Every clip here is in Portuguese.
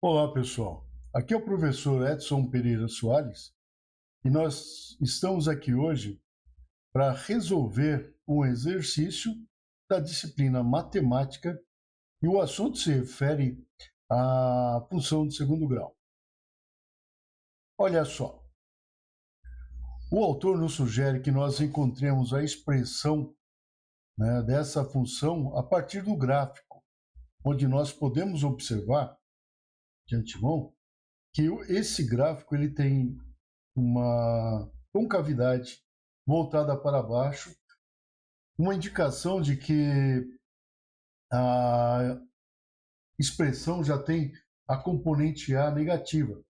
Olá, pessoal. Aqui é o professor Edson Pereira Soares e nós estamos aqui hoje para resolver um exercício da disciplina matemática e o assunto se refere à função de segundo grau. Olha só, o autor nos sugere que nós encontremos a expressão, dessa função a partir do gráfico, onde nós podemos observar de antemão que esse gráfico ele tem uma concavidade voltada para baixo, uma indicação de que a expressão já tem a componente A negativa.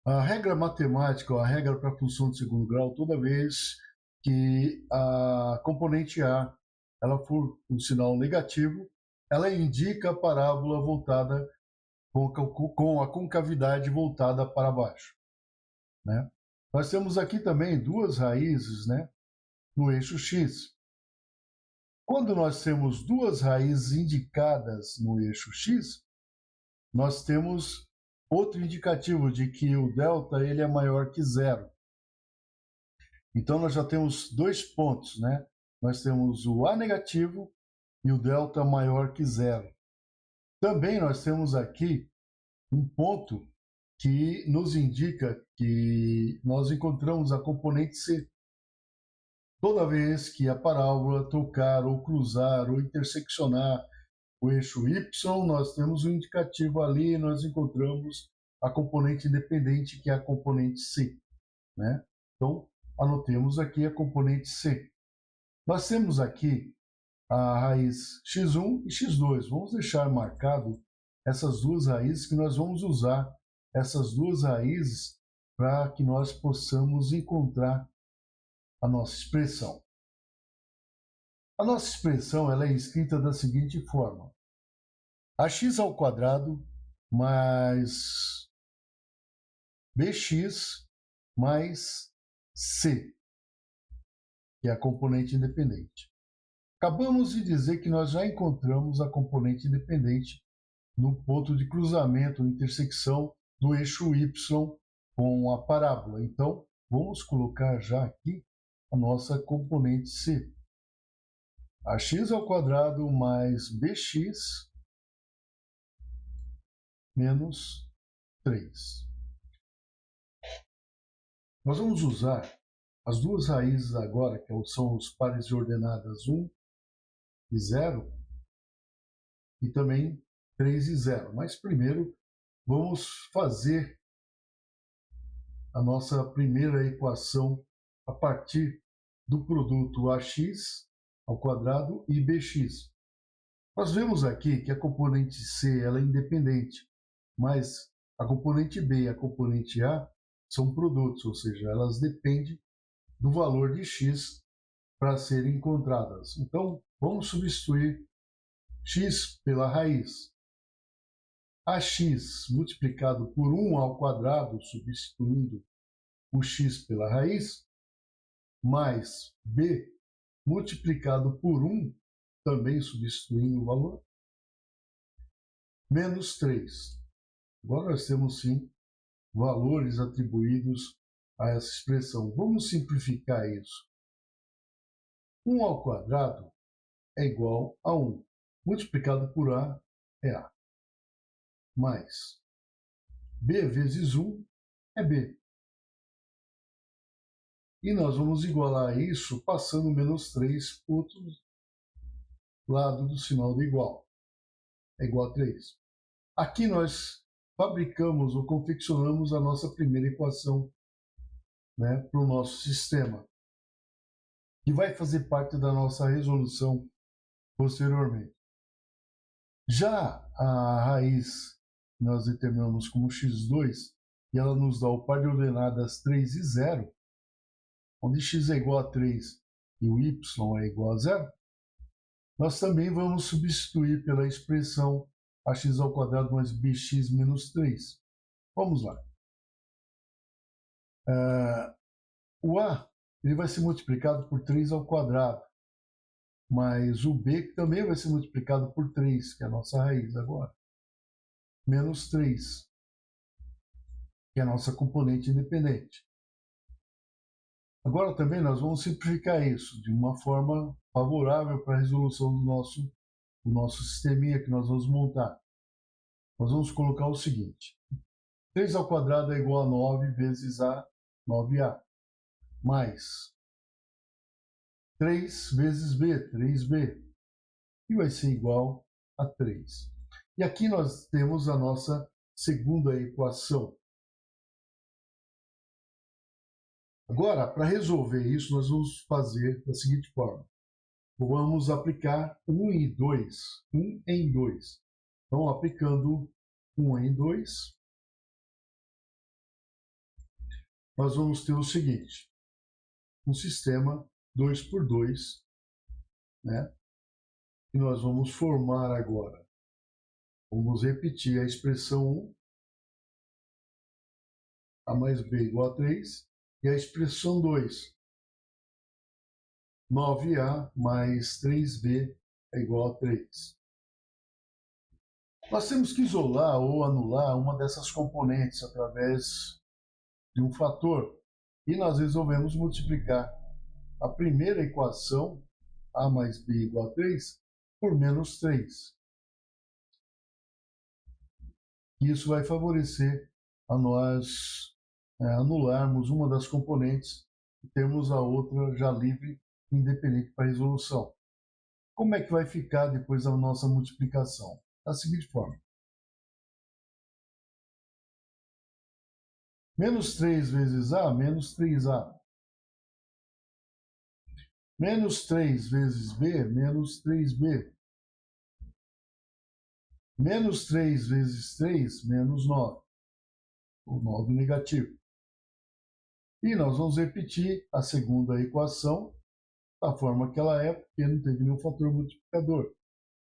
A regra matemática, ou a regra para a função de segundo grau, toda vez que a componente A ela for um sinal negativo, ela indica a parábola voltada com a concavidade voltada para baixo. Né? Nós temos aqui também duas raízes, no eixo x. Quando nós temos duas raízes indicadas no eixo x, nós temos outro indicativo de que o delta ele é maior que zero. Então nós já temos dois pontos, Nós temos o A negativo e o delta maior que zero. Também nós temos aqui um ponto que nos indica que nós encontramos a componente C. Toda vez que a parábola tocar ou cruzar ou interseccionar o eixo Y, nós temos um indicativo ali e nós encontramos a componente independente, que é a componente C. Então, anotemos aqui a componente C. Nós temos aqui a raiz x1 e x2. Vamos deixar marcado essas duas raízes, que nós vamos usar essas duas raízes para que nós possamos encontrar a nossa expressão. A nossa expressão ela é escrita da seguinte forma: ax ao quadrado mais bx mais c, que é a componente independente. Acabamos de dizer que nós já encontramos a componente independente no ponto de cruzamento, na intersecção do eixo y com a parábola. Então, vamos colocar já aqui a nossa componente c. Ax ao quadrado mais bx menos 3. Nós vamos usar as duas raízes agora, que são os pares de ordenadas 1 e 0, e também 3 e 0. Mas primeiro vamos fazer a nossa primeira equação a partir do produto ax ao quadrado e bx. Nós vemos aqui que a componente C ela é independente, mas a componente B e a componente A são produtos, ou seja, elas dependem do valor de x para serem encontradas. Então, vamos substituir x pela raiz. Ax multiplicado por 1 ao quadrado, substituindo o x pela raiz, mais b multiplicado por 1, também substituindo o valor, menos 3. Agora nós temos, sim, valores atribuídos a essa expressão. Vamos simplificar isso. 1 ao quadrado é igual a 1. Multiplicado por a é a. Mais b vezes 1 é b. E nós vamos igualar isso passando menos 3 para o outro lado do sinal do igual. É igual a 3. Aqui nós fabricamos ou confeccionamos a nossa primeira equação, para o nosso sistema, que vai fazer parte da nossa resolução posteriormente. Já a raiz nós determinamos como x2, e ela nos dá o par de ordenadas 3 e 0, onde x é igual a 3 e o y é igual a 0, nós também vamos substituir pela expressão ax ao quadrado mais bx menos 3. Vamos lá. O a ele vai ser multiplicado por 3 ao quadrado, mais o b que também vai ser multiplicado por 3, que é a nossa raiz agora. menos 3, que é a nossa componente independente. Agora também nós vamos simplificar isso de uma forma favorável para a resolução do nosso sisteminha que nós vamos montar. Nós vamos colocar o seguinte: 3 ao quadrado é igual a 9 vezes a 9a, mais 3 vezes b, 3b, que vai ser igual a 3. E aqui nós temos a nossa segunda equação. Agora, para resolver isso, nós vamos fazer da seguinte forma. Vamos aplicar 1 em 2. 1 em 2. Então, aplicando 1 em 2, nós vamos ter o seguinte. Um sistema 2 por 2, né? E nós vamos formar agora. Vamos repetir a expressão 1, a mais b igual a 3, e a expressão 2, 9a mais 3b é igual a 3. Nós temos que isolar ou anular uma dessas componentes através de um fator, e nós resolvemos multiplicar a primeira equação, a mais b igual a 3, por menos 3. Isso vai favorecer a nós anularmos uma das componentes e termos a outra já livre, independente para resolução. Como é que vai ficar depois da nossa multiplicação? Da seguinte forma. Menos 3 vezes a, menos 3a. Menos 3 vezes b, menos 3b. Menos 3 vezes 3, menos 9. O 9 negativo. E nós vamos repetir a segunda equação da forma que ela é, porque não teve nenhum fator multiplicador.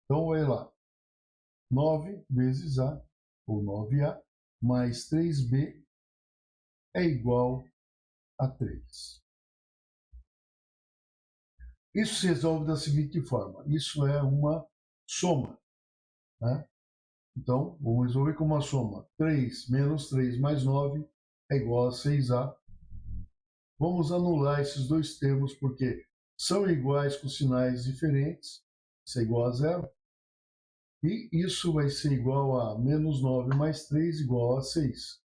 Então, vai lá. 9 vezes a, ou 9a, mais 3b é igual a 3. Isso se resolve da seguinte forma. Isso é uma soma, né? Então, vamos resolver com uma soma. 3 menos 3 mais 9 é igual a 6a. Vamos anular esses dois termos porque são iguais com sinais diferentes. Isso é igual a 0. E isso vai ser igual a menos 9 mais 3 igual a 6.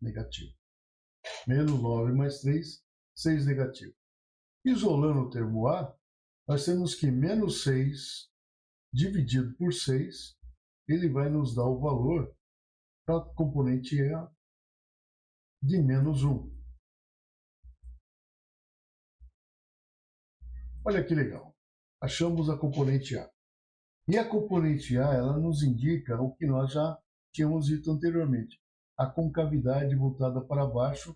Negativo. Menos 9 mais 3, 6 negativo. Isolando o termo a, nós temos que menos 6 dividido por 6, ele vai nos dar o valor da componente A de menos 1. Olha que legal. Achamos a componente A. E a componente A, ela nos indica o que nós já tínhamos dito anteriormente. A concavidade voltada para baixo,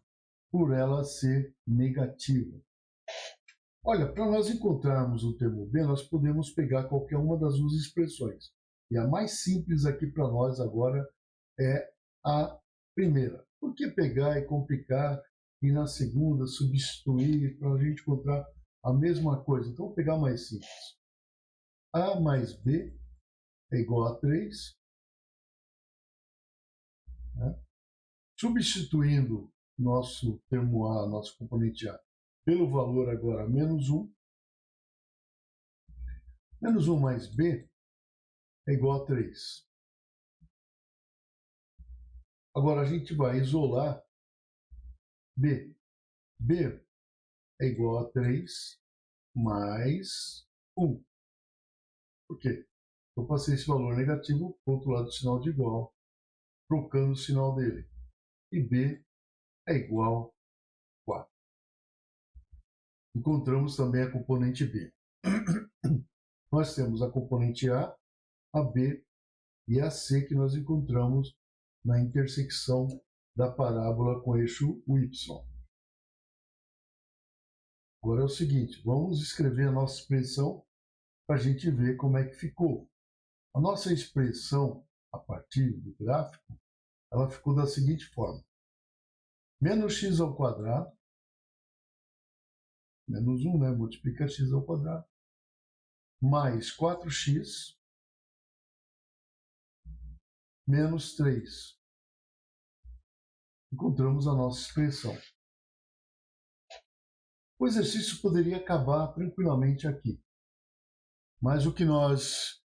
por ela ser negativa. Olha, para nós encontrarmos o termo B, nós podemos pegar qualquer uma das duas expressões. E a mais simples aqui para nós agora é a primeira. Por que pegar e complicar e na segunda substituir para a gente encontrar a mesma coisa? Então, vou pegar a mais simples. A mais B é igual a 3. Né? Substituindo nosso termo A, nosso componente A, pelo valor agora menos 1. Menos 1 mais B é igual a 3. Agora a gente vai isolar B. B é igual a 3 mais 1. Por quê? Eu passei esse valor negativo para o outro lado do sinal de igual, trocando o sinal dele. E B é igual a 4. Encontramos também a componente B. Nós temos a componente a B e a C que nós encontramos na intersecção da parábola com eixo Y. Agora é o seguinte, vamos escrever a nossa expressão para a gente ver como é que ficou. A nossa expressão, a partir do gráfico, ela ficou da seguinte forma. Menos x ao quadrado, menos 1, né? Multiplica x ao quadrado, mais 4x menos 3. Encontramos a nossa expressão. O exercício poderia acabar tranquilamente aqui. Mas o que nós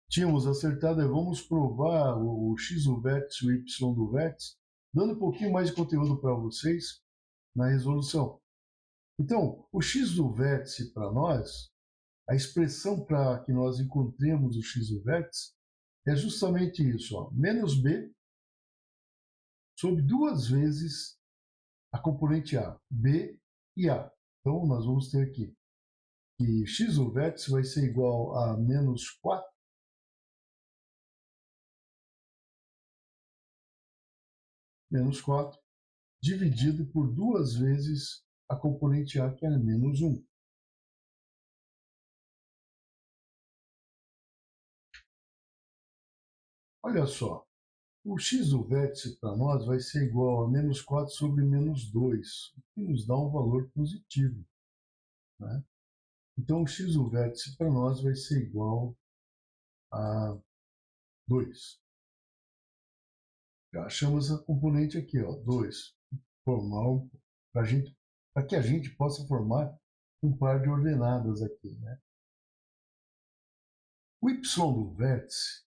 tínhamos acertado é vamos provar o x do vértice e o y do vértice, dando um pouquinho mais de conteúdo para vocês na resolução. Então, o x do vértice para nós, a expressão para que nós encontremos o x do vértice é justamente isso, ó, menos b sobre 2 vezes a componente a, b e a. Então, nós vamos ter aqui que x do vértice vai ser igual a menos 4 dividido por 2 vezes a componente a, que é menos 1. Olha só, o x do vértice para nós vai ser igual a menos 4 sobre menos 2, o que nos dá um valor positivo, né? Então, o x do vértice para nós vai ser igual a 2. Já achamos a componente aqui, ó, 2. Para que a gente possa formar um par de ordenadas aqui, né? O y do vértice,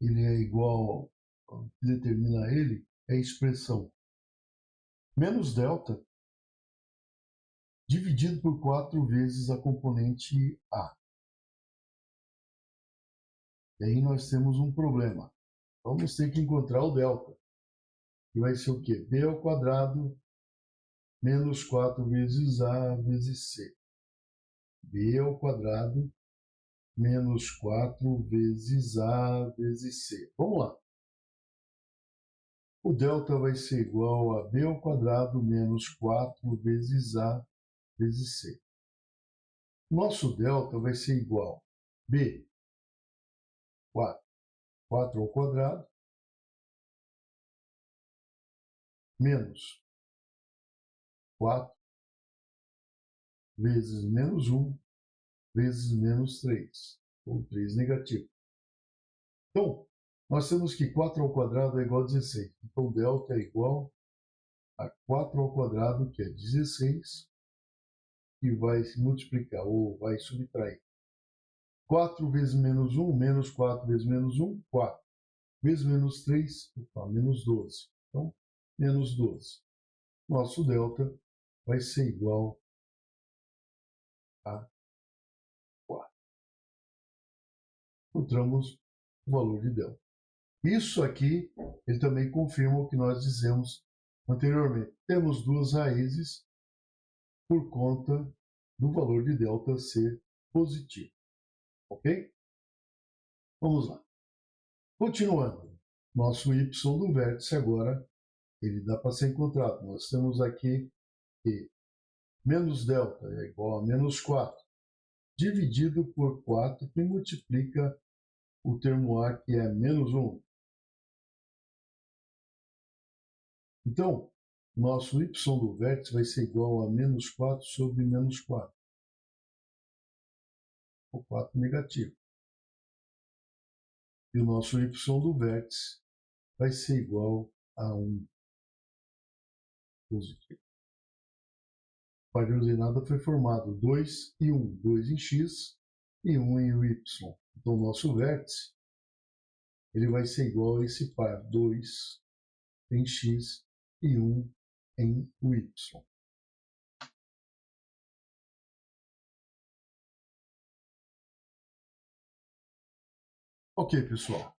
ele é igual, o que determina ele é a expressão menos delta dividido por 4 vezes a componente a. E aí nós temos um problema. Vamos ter que encontrar o delta, que vai ser o quê? B ao quadrado menos 4 vezes a vezes c. B ao quadrado menos 4 vezes a vezes c. Vamos lá. O delta vai ser igual a b ao quadrado menos 4 vezes a vezes c. Nosso delta vai ser igual a b, 4 ao quadrado, menos 4 vezes menos 1 vezes menos 3, ou 3 negativo. Então, nós temos que 4 ao quadrado é igual a 16. Então, delta é igual a 4 ao quadrado, que é 16, que vai se multiplicar, ou vai subtrair. 4 vezes menos 1, menos 4 vezes menos 1, 4. Vezes menos 3, menos 12. Então, menos 12. Nosso delta vai ser igual a 4. Encontramos o valor de delta. Isso aqui, ele também confirma o que nós dizemos anteriormente. Temos duas raízes por conta do valor de delta ser positivo. Ok? Vamos lá. Continuando. Nosso y do vértice agora, ele dá para ser encontrado. Nós temos aqui que menos delta é igual a menos 4, dividido por 4, que multiplica o termo a, que é menos 1. Então, nosso y do vértice vai ser igual a menos 4 sobre menos 4. O 4 negativo. E o nosso y do vértice vai ser igual a 1 positivo. O par de ordenada foi formado 2 e 1. 2 em x e 1 em y. Então, o nosso vértice ele vai ser igual a esse par 2 em x e 1 em y. Ok, pessoal.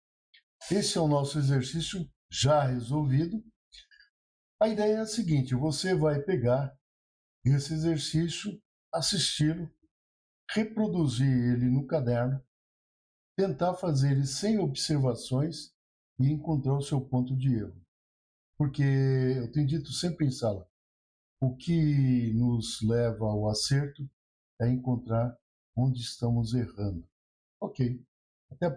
Esse é o nosso exercício já resolvido. A ideia é a seguinte, você vai pegar esse exercício, assisti-lo, reproduzir ele no caderno, tentar fazer ele sem observações e encontrar o seu ponto de erro. Porque eu tenho dito sempre em sala, o que nos leva ao acerto é encontrar onde estamos errando. Ok, até a próxima.